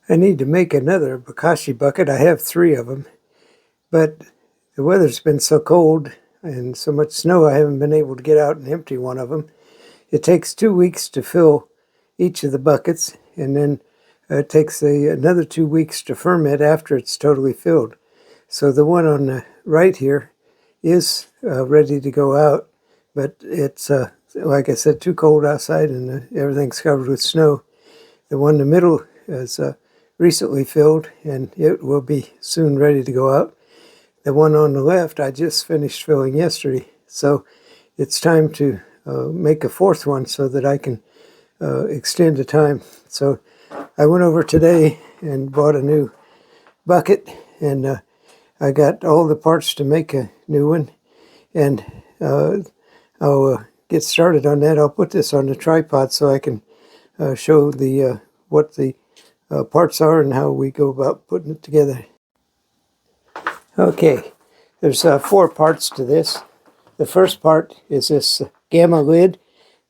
I need to make another Bokashi bucket. I have 3 of them, but the weather's been so cold and so much snow I haven't been able to get out and empty one of them. It takes 2 weeks to fill each of the buckets, and then it takes another 2 weeks to ferment after it's totally filled. So the one on the right here is ready to go out, but it's, like I said, too cold outside and everything's covered with snow. The one in the middle is recently filled, and it will be soon ready to go out. The one on the left I just finished filling yesterday, so it's time to make a 4th one so that I can extend the time. So I went over today and bought a new bucket, and I got all the parts to make a new one, and I'll get started on that. I'll put this on the tripod so I can show the what the parts are and how we go about putting it together. Okay, there's 4 parts to this. The first part is this Gamma lid.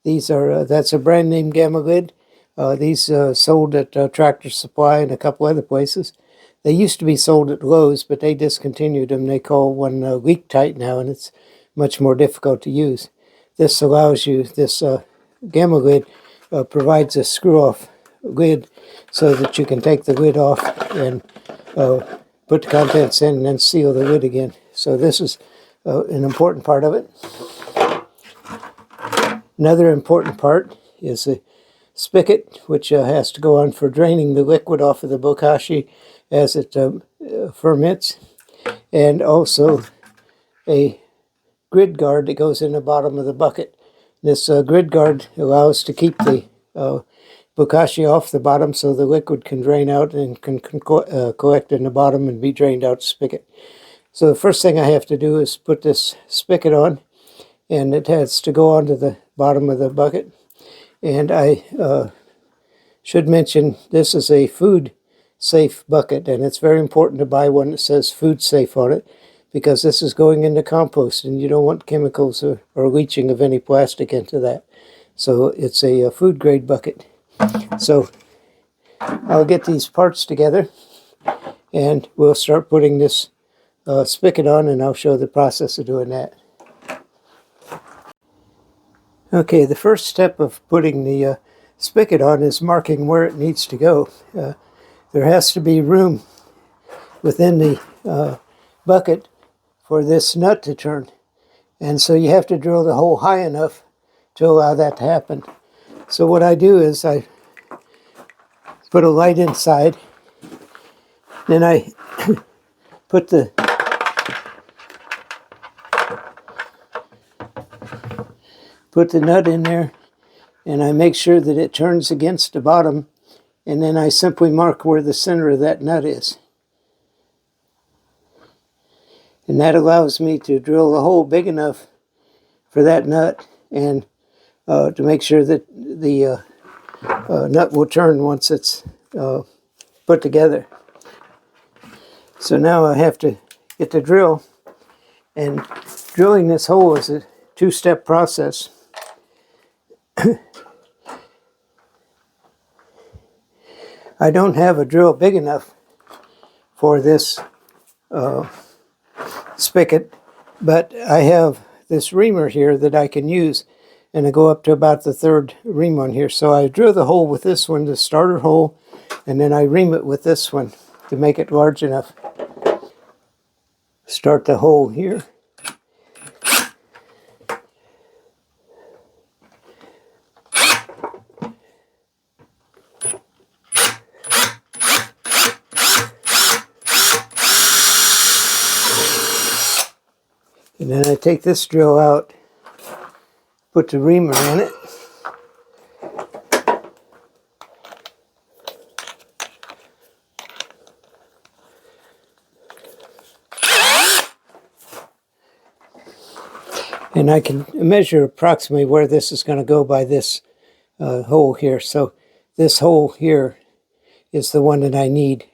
These are that's a brand name Gamma lid. These sold at Tractor Supply and a couple other places. They used to be sold at Lowe's, but they discontinued them. They call one leak tight now, and it's much more difficult to use. This allows you, this Gamma lid provides a screw-off lid so that you can take the lid off and put the contents in and then seal the lid again. So this is an important part of it. Another important part is the spigot, which has to go on for draining the liquid off of the Bokashi as it ferments, and also a grid guard that goes in the bottom of the bucket. This grid guard allows to keep the Bokashi off the bottom so the liquid can drain out and can collect in the bottom and be drained out the spigot. So the first thing I have to do is put this spigot on, and it has to go onto the bottom of the bucket. And I should mention this is a food safe bucket, and it's very important to buy one that says food safe on it, because this is going into compost and you don't want chemicals or leaching of any plastic into that. So it's a food grade bucket. So I'll get these parts together and we'll start putting this spigot on, and I'll show the process of doing that. Okay, the first step of putting the spigot on is marking where it needs to go. There has to be room within the bucket for this nut to turn, and so you have to drill the hole high enough to allow that to happen. So what I do is I put a light inside, then I put the nut in there, and I make sure that it turns against the bottom, and then I simply mark where the center of that nut is. And that allows me to drill a hole big enough for that nut, and to make sure that the nut will turn once it's put together. So now I have to get the drill, and drilling this hole is a 2-step process. I don't have a drill big enough for this spigot, but I have this reamer here that I can use, and I go up to about the 3rd ream on here. So I drill the hole with this one, the starter hole, and then I ream it with this one to make it large enough. Start the hole here. And then I take this drill out, put the reamer in it, and I can measure approximately where this is going to go by this hole here. So this hole here is the one that I need,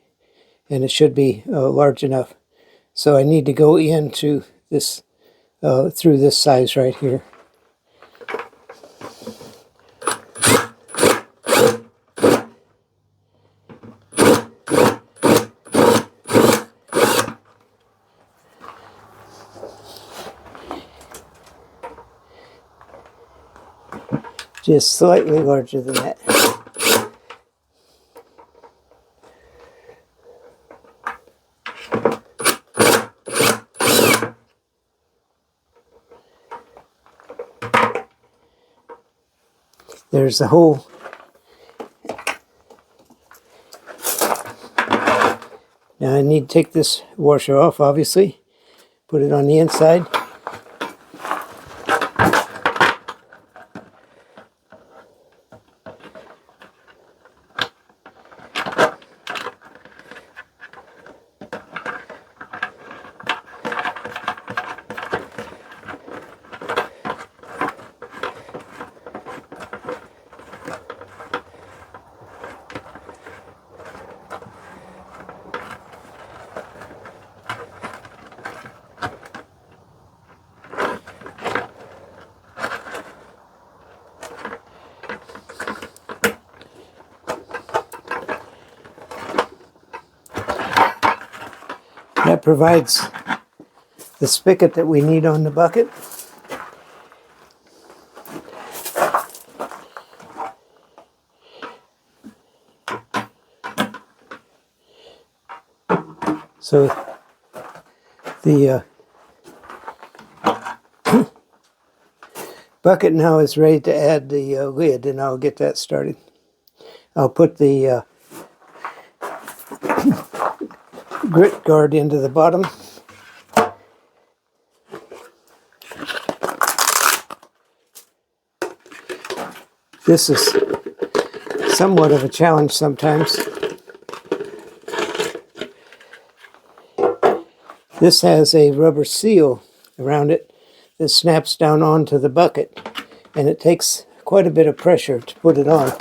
and it should be large enough. So I need to go into this through this size right here. just slightly larger than that. There's the hole. Now I need to take this washer off, obviously. Put it on the inside. That provides the spigot that we need on the bucket. So the bucket now is ready to add the lid, and I'll get that started. I'll put the grit guard into the bottom. This is somewhat of a challenge sometimes. This has a rubber seal around it that snaps down onto the bucket, and it takes quite a bit of pressure to put it on.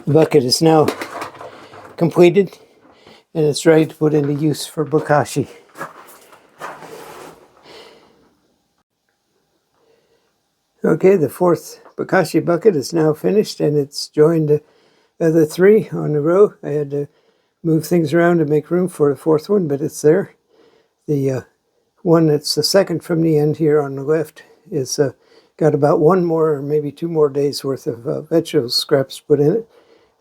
The bucket is now completed, and it's ready to put into use for bokashi. Okay, the fourth bokashi bucket is now finished, and it's joined the other three on the row. I had to move things around to make room for the fourth one, but it's there. The one that's the second from the end here on the left is got about one more or maybe 2 more days worth of vegetable scraps put in it,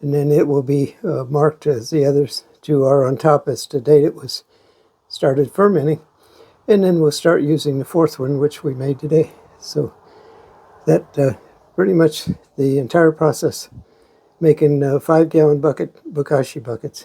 and then it will be marked as the others two are on top as the date it was started fermenting, and then we'll start using the fourth one, which we made today. So that pretty much the entire process, making 5-gallon bucket bokashi buckets.